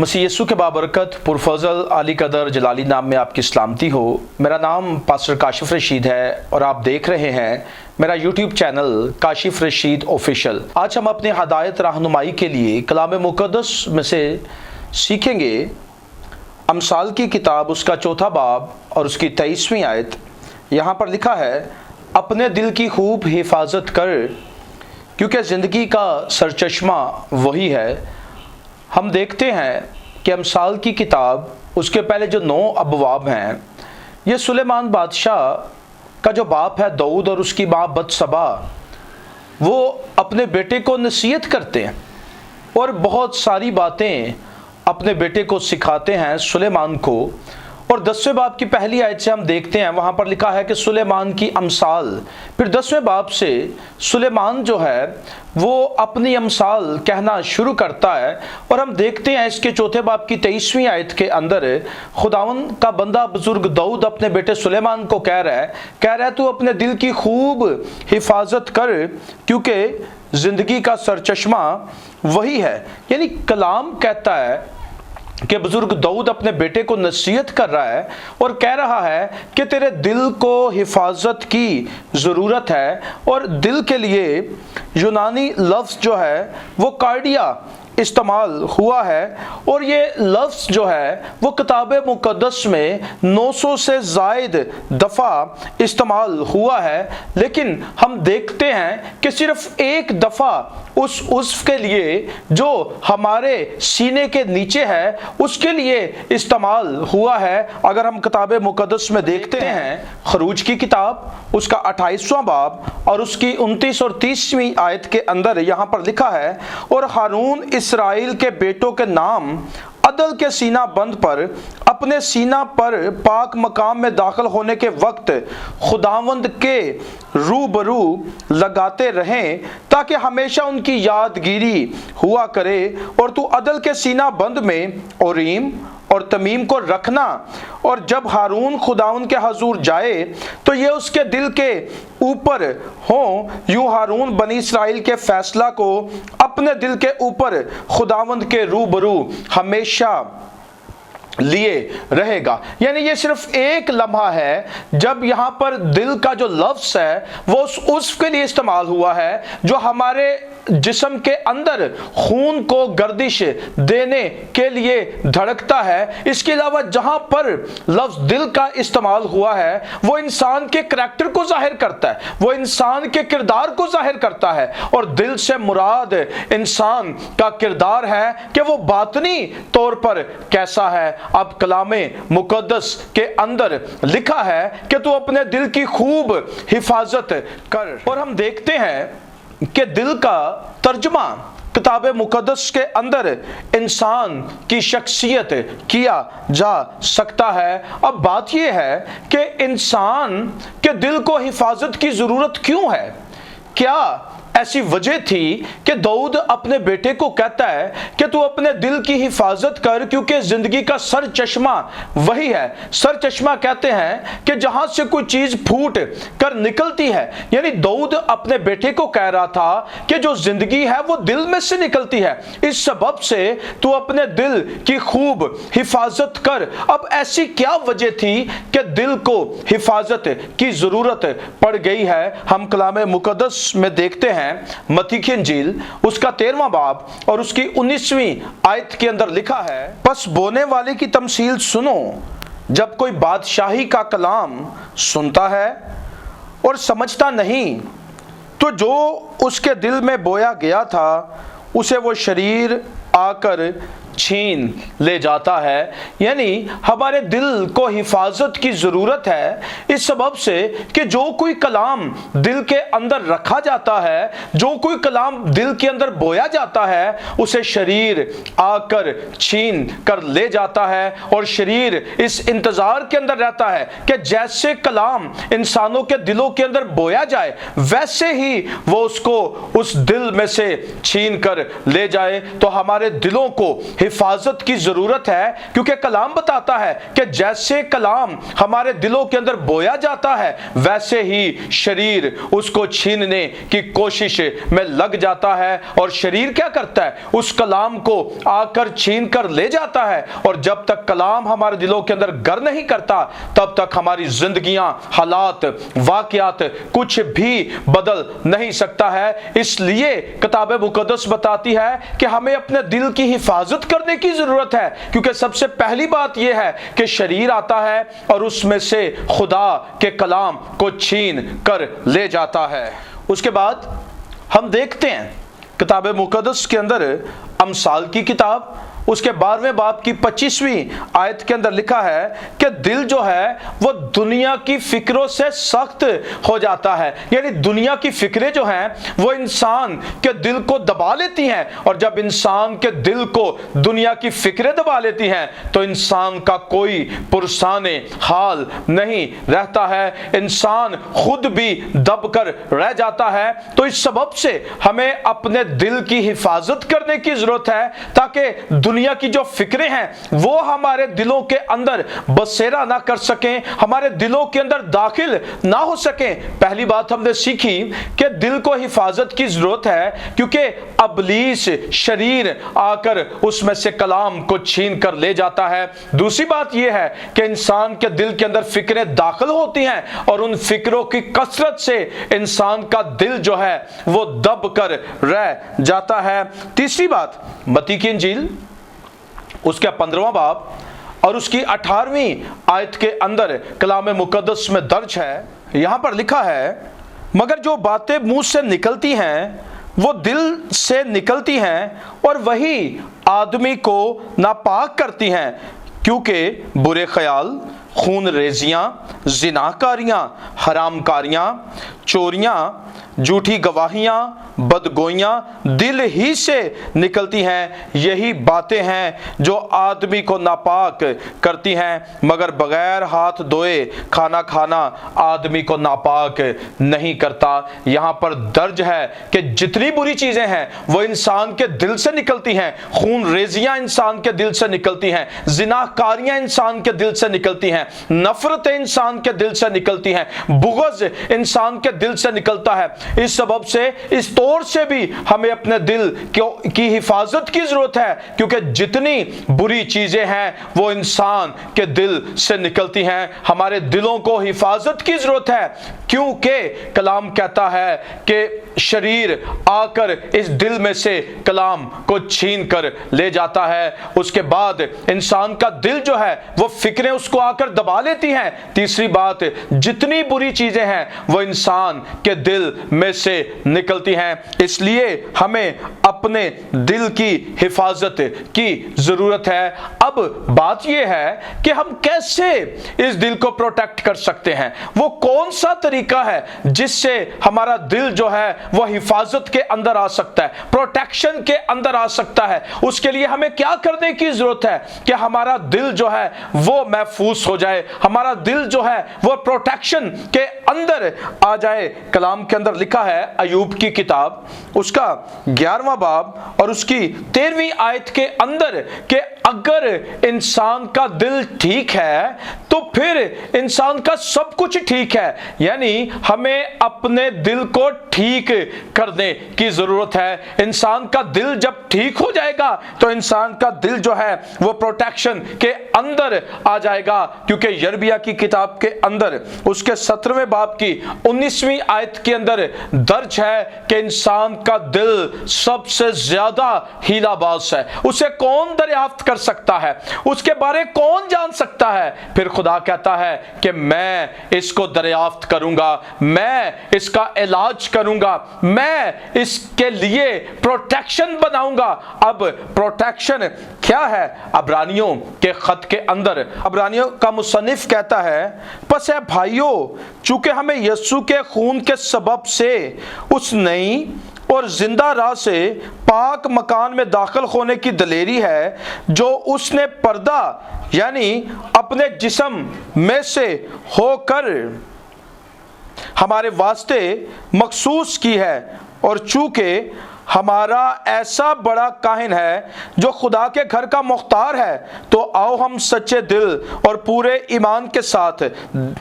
मसीह यीशु के बाबरकत पुरफजल आली कदर जलाली नाम में आपकी सलामती हो। मेरा नाम पास्टर काशिफ रशीद है और आप देख रहे हैं मेरा YouTube channel Kashif Rashid official. आज हम अपने हदायत रहनुमाई के लिए कलाम मुक़द्दस में से सीखेंगे अमसाल की किताब उसका 4 बाब और उसकी 23वीं आयत। यहाँ पर लिखा है, अपने दिल की खूब हिफाजत कर क्योंकि ज़िंदगी का सरचश्मा वही है। हम देखते हैं कि अमसाल की किताब उसके पहले जो 9 अबवाब हैं, ये सुलेमान बादशाह का जो बाप है दाऊद और उसकी माँ बतशबा, वो अपने बेटे को नसीहत करते हैं और बहुत सारी बातें अपने बेटे को सिखाते हैं सुलेमान को। और 10वें बाब की पहली आयत से हम देखते हैं, वहाँ पर लिखा है कि सुलेमान की अमसाल। फिर 10वें बाब से सुलेमान जो है वो अपनी अमसाल कहना शुरू करता है और हम देखते हैं इसके 4 बाब की 23वीं आयत के अंदर खुदावन का बंदा बुजुर्ग दाऊद अपने बेटे सुलेमान को कह रहा है तू अपने दिल की खूब हिफाजत कर क्योंकि ज़िंदगी का सरचश्मा वही है। यानी कलाम कहता है कि बुजुर्ग दाऊद अपने बेटे को नसीहत कर रहा है और कह रहा है कि तेरे दिल को हिफाजत की ज़रूरत है। और दिल के लिए यूनानी लफ्ज़ जो है वो कार्डिया इस्तेमाल हुआ है और ये लफ्ज़ जो है वो किताब मुक़द्दस में 900 से ज़ायद दफ़ा इस्तेमाल हुआ है। लेकिन हम देखते हैं कि सिर्फ एक दफ़ा उस उस्फ के लिए जो हमारे सीने के नीचे है उसके लिए इस्तेमाल हुआ है। अगर हम किताब मुक़द्दस में देखते हैं खरूज की किताब उसका 28वां बाब और उसकी 29 और 30वीं आयत के अंदर यहाँ पर लिखा है, और हारून इसराइल के बेटों के नाम अदल के सीना बंद पर अपने सीना पर पाक मकाम में दाखिल होने के वक्त खुदावंद के रूबरू लगाते रहें ताकि हमेशा उनकी यादगिरी हुआ करे। और तू अदल के सीना बंद में ओरीम और तमीम को रखना, और जब हारून खुदावंद के हजूर जाए तो ये उसके दिल के ऊपर हो। यूं हारून बनी इसराइल के फैसला को अपने दिल के ऊपर खुदावंद के रूबरू हमेशा लिए रहेगा। यानी ये सिर्फ एक लम्हा है जब यहाँ पर दिल का जो लफ्ज़ है वो उसके लिए इस्तेमाल हुआ है जो हमारे जिस्म के अंदर खून को गर्दिश देने के लिए धड़कता है। इसके अलावा जहाँ पर लफ्ज़ दिल का इस्तेमाल हुआ है वो इंसान के करैक्टर को जाहिर करता है, वो इंसान के किरदार को जाहिर करता है। और दिल से मुराद इंसान का किरदार है कि वो बातनी तौर पर कैसा है। अब कलामे मुक़द्दस के अंदर लिखा है कि तू अपने दिल की खूब हिफाजत कर। और हम देखते हैं कि दिल का तर्जुमा किताब मुक़द्दस के अंदर इंसान की शख्सियत किया जा सकता है। अब बात यह है कि इंसान के दिल को हिफाजत की ज़रूरत क्यों है? क्या ऐसी वजह थी कि दाऊद अपने बेटे को कहता है कि तू अपने दिल की हिफाजत कर क्योंकि ज़िंदगी का सर चश्मा वही है। सर चश्मा कहते हैं कि जहां से कोई चीज़ फूट कर निकलती है। यानी दाऊद अपने बेटे को कह रहा था कि जो ज़िंदगी है वो दिल में से निकलती है, इस सबब से तू अपने दिल की खूब हिफाजत कर। अब ऐसी क्या वजह थी कि दिल को हिफाजत की ज़रूरत पड़ गई है? हम कलाम मुक़द्दस में देखते हैं मत्ती की इंजील उसका 13वां बाब और उसकी 19वीं आयत के अंदर लिखा है, बस बोने वाले की तमसील सुनो, जब कोई बादशाही का कलाम सुनता है और समझता नहीं तो जो उसके दिल में बोया गया था उसे वो शरीर आकर छीन ले जाता है। यानी हमारे दिल को हिफाजत की ज़रूरत है इस सबब से कि जो कोई कलाम दिल के अंदर रखा जाता है, जो कोई कलाम दिल के अंदर बोया जाता है, उसे शरीर आकर छीन कर ले जाता है। और शरीर इस इंतज़ार के अंदर रहता है कि जैसे कलाम इंसानों के दिलों के अंदर बोया जाए वैसे ही वो उसको उस दिल में से छीन कर ले जाए। तो हमारे दिलों को हिफाजत की ज़रूरत है, क्योंकि कलाम बताता है कि जैसे कलाम हमारे दिलों के अंदर बोया जाता है वैसे ही शरीर उसको छीनने की कोशिश में लग जाता है, और शरीर क्या करता है, उस कलाम को आकर छीन कर ले जाता है। और जब तक कलाम हमारे दिलों के अंदर गर नहीं करता तब तक हमारी जिंदगियां, हालात, वाकयात कुछ भी बदल नहीं सकता है। इसलिए किताब मुकद्दस बताती है कि हमें अपने दिल की हिफाजत करने की जरूरत है, क्योंकि सबसे पहली बात यह है कि शरीर आता है और उसमें से खुदा के कलाम को छीन कर ले जाता है। उसके बाद हम देखते हैं किताब मुकद्दस के अंदर अमसाल की किताब उसके 12वें बाब की 25वीं आयत के अंदर लिखा है कि दिल जो है वो दुनिया की फिक्रों से सख्त हो जाता है। यानी दुनिया की फिक्रें जो हैं वो इंसान के दिल को दबा लेती हैं, और जब इंसान के दिल को दुनिया की फिक्रें दबा लेती हैं तो इंसान का कोई पुरसाने हाल नहीं रहता है, इंसान खुद भी दब कर रह जाता है। तो इस सबब से हमें अपने दिल की हिफाजत करने की जरूरत है, ताकि दुनिया की जो फिक्रें हैं वो हमारे दिलों के अंदर बसेरा ना कर सकें, हमारे दिलों के अंदर दाखिल ना हो सकें। पहली बात हमने सीखी कि दिल को हिफाजत की जरूरत है, क्योंकि अबलीस शरीर आकर उसमें से कलाम को छीन कर ले जाता है। दूसरी बात यह है कि इंसान के दिल के अंदर फिक्रें दाखिल होती हैं और उन फिक्रों की कसरत से इंसान का दिल जो है वो दब कर रह जाता है। तीसरी बात, मत्ती की इंजील उसका 15वां बाब और उसकी 18वीं आयत के अंदर कलाम मुकद्दस में दर्ज है। यहां पर लिखा है, मगर जो बातें मुंह से निकलती हैं वो दिल से निकलती हैं और वही आदमी को नापाक करती हैं, क्योंकि बुरे ख्याल, खून रेजियां, जिनाकारियां, हरामकारियां, चोरियां, झूठी गवाहियां, बदगोइयां दिल ही से निकलती हैं। यही बातें हैं जो आदमी को नापाक करती हैं, मगर बगैर हाथ धोए खाना खाना आदमी को नापाक नहीं करता। यहाँ पर दर्ज है कि जितनी बुरी चीजें हैं वो इंसान के दिल से निकलती हैं। खून रेजियां इंसान के दिल से निकलती हैं, जिनाकारियां इंसान के दिल से निकलती हैं, नफरतें इंसान के दिल से निकलती हैं, बुग़्ज़ इंसान के दिल से निकलता है। इस सबब से, इस तौर से भी हमें अपने दिल की हिफाजत की जरूरत है, क्योंकि जितनी बुरी चीजें हैं वो इंसान के दिल से निकलती हैं। हमारे दिलों को हिफाजत की जरूरत है, क्योंकि कलाम कहता है कि शरीर आकर इस दिल में से कलाम को छीन कर ले जाता है। उसके बाद इंसान का दिल जो है वो फिक्रें उसको आकर दबा लेती हैं। तीसरी बात, जितनी बुरी चीजें हैं वो इंसान के दिल में से निकलती हैं। इसलिए हमें अपने दिल की हिफाजत की जरूरत है। अब बात यह है कि हम कैसे इस दिल को प्रोटेक्ट कर सकते हैं, वो कौन सा तरीका है जिससे हमारा दिल जो है वो हिफाजत के अंदर आ सकता है, प्रोटेक्शन के अंदर आ सकता है। उसके लिए हमें क्या करने की जरूरत है कि हमारा दिल जो है वो महफूज हो जाए, हमारा दिल जो है वो प्रोटेक्शन के अंदर आ जाए। कलाम के अंदर लिखा है, अयूब की किताब उसका 11वां बाब और उसकी 13वीं आयत के अंदर, कि अगर इंसान का दिल ठीक है तो फिर इंसान का सब कुछ ठीक है। यानी हमें अपने दिल को ठीक करने की जरूरत है। इंसान का दिल जब ठीक हो जाएगा तो इंसान का दिल जो है वो प्रोटेक्शन के अंदर आ जाएगा, क्योंकि यिर्मयाह की किताब के अंदर उसके 17वें बाब की 19वीं आयत के अंदर दर्ज है कि इंसान का दिल सबसे ज्यादा हीलाबाज है। उसे कौन दरियाफ्त कर सकता है, उसके बारे कौन जान सकता है? फिर खुदा कहता है कि मैं इसको दरियाफ्त करूंगा, मैं इसका इलाज करूंगा, मैं इसके लिए प्रोटेक्शन बनाऊंगा। अब प्रोटेक्शन क्या है? अब्रानियों के खत के अंदर अब्रानियों का मुसन्निफ कहता है, बस है भाइयों, चूंकि हमें यीशु के खून के सबब से उस नई और जिंदा राह से पाक मकान में दाखिल होने की दलेरी है जो उसने पर्दा यानी अपने जिस्म में से होकर हमारे वास्ते मखसूस की है, और चूंकि ہمارا ایسا بڑا کاہن ہے جو خدا کے گھر کا مختار ہے، تو آؤ ہم سچے دل اور پورے ایمان کے ساتھ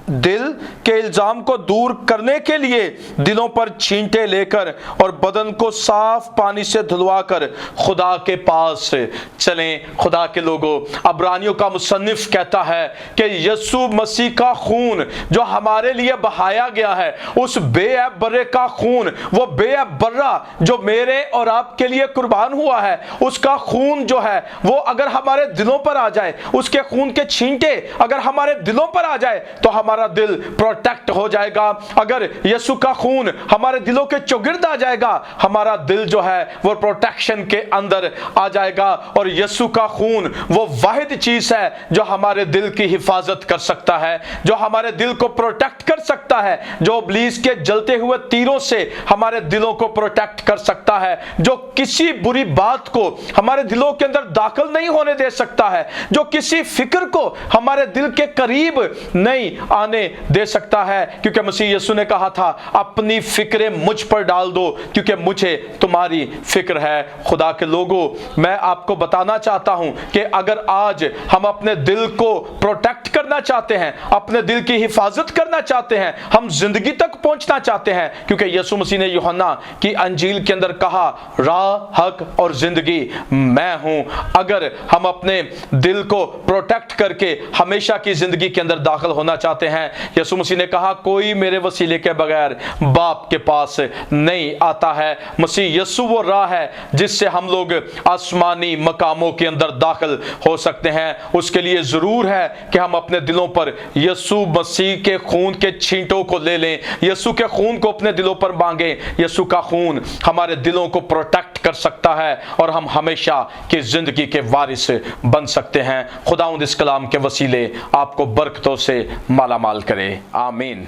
دل کے الزام کو دور کرنے کے لیے دلوں پر چھینٹے لے کر اور بدن کو صاف پانی سے دھلوا کر خدا کے پاس چلیں۔ خدا کے لوگوں، عبرانیوں کا مصنف کہتا ہے کہ یسوع مسیح کا خون جو ہمارے لیے بہایا گیا ہے، اس بے عیب برے کا خون، وہ بے عیب برہ جو میرے اور آپ کے لیے قربان ہوا ہے، اس کا خون جو ہے وہ اگر ہمارے دلوں پر آ جائے، اس کے خون کے چھینٹے اگر ہمارے دلوں پر آ جائے تو ہمارا دل پروٹیکٹ ہو جائے گا۔ اگر یسوع کا خون ہمارے دلوں کے چوگرد آ جائے گا، ہمارا دل جو ہے وہ پروٹیکشن کے اندر آ جائے گا۔ اور یسوع کا خون وہ واحد چیز ہے جو ہمارے دل کی حفاظت کر سکتا ہے، جو ہمارے دل کو پروٹیکٹ کر سکتا ہے، جو ابلیس کے جلتے ہوئے تیروں سے ہمارے دلوں کو پروٹیکٹ کر سکتا ہے، جو کسی بری بات کو ہمارے دلوں کے اندر داخل نہیں ہونے دے سکتا ہے، جو کسی فکر کو ہمارے دل کے قریب نہیں آنے دے سکتا ہے، کیونکہ مسیح یسوع نے کہا تھا اپنی فکریں مجھ پر ڈال دو کیونکہ مجھے تمہاری فکر ہے۔ خدا کے لوگوں، میں آپ کو بتانا چاہتا ہوں کہ اگر آج ہم اپنے دل کو پروٹیکٹ کرنا چاہتے ہیں، اپنے دل کی حفاظت کرنا چاہتے ہیں، ہم زندگی تک پہنچنا چاہتے ہیں، کیونکہ یسوع مسیح نے یوحنا کی انجیل کے اندر کہا راہ، حق اور زندگی میں ہوں۔ اگر ہم اپنے دل کو پروٹیکٹ کر کے ہمیشہ کی زندگی کے اندر داخل ہونا چاہتے ہیں، یسوع مسیح نے کہا کوئی میرے وسیلے کے بغیر باپ کے پاس نہیں آتا ہے۔ مسیح یسوع وہ راہ ہے جس سے ہم لوگ آسمانی مقاموں کے اندر داخل ہو سکتے ہیں۔ اس کے لیے ضرور ہے کہ ہم اپنے دلوں پر یسوع مسیح کے خون کے چھینٹوں کو لے لیں، یسوع کے خون کو اپنے دلوں پر مانگیں۔ یسوع کا خون ہمارے دلوں کو پروٹیکٹ کر سکتا ہے اور ہم ہمیشہ کی زندگی کے وارث بن سکتے ہیں۔ خداوند اس کلام کے وسیلے آپ کو برکتوں سے مالا مال کرے، آمین۔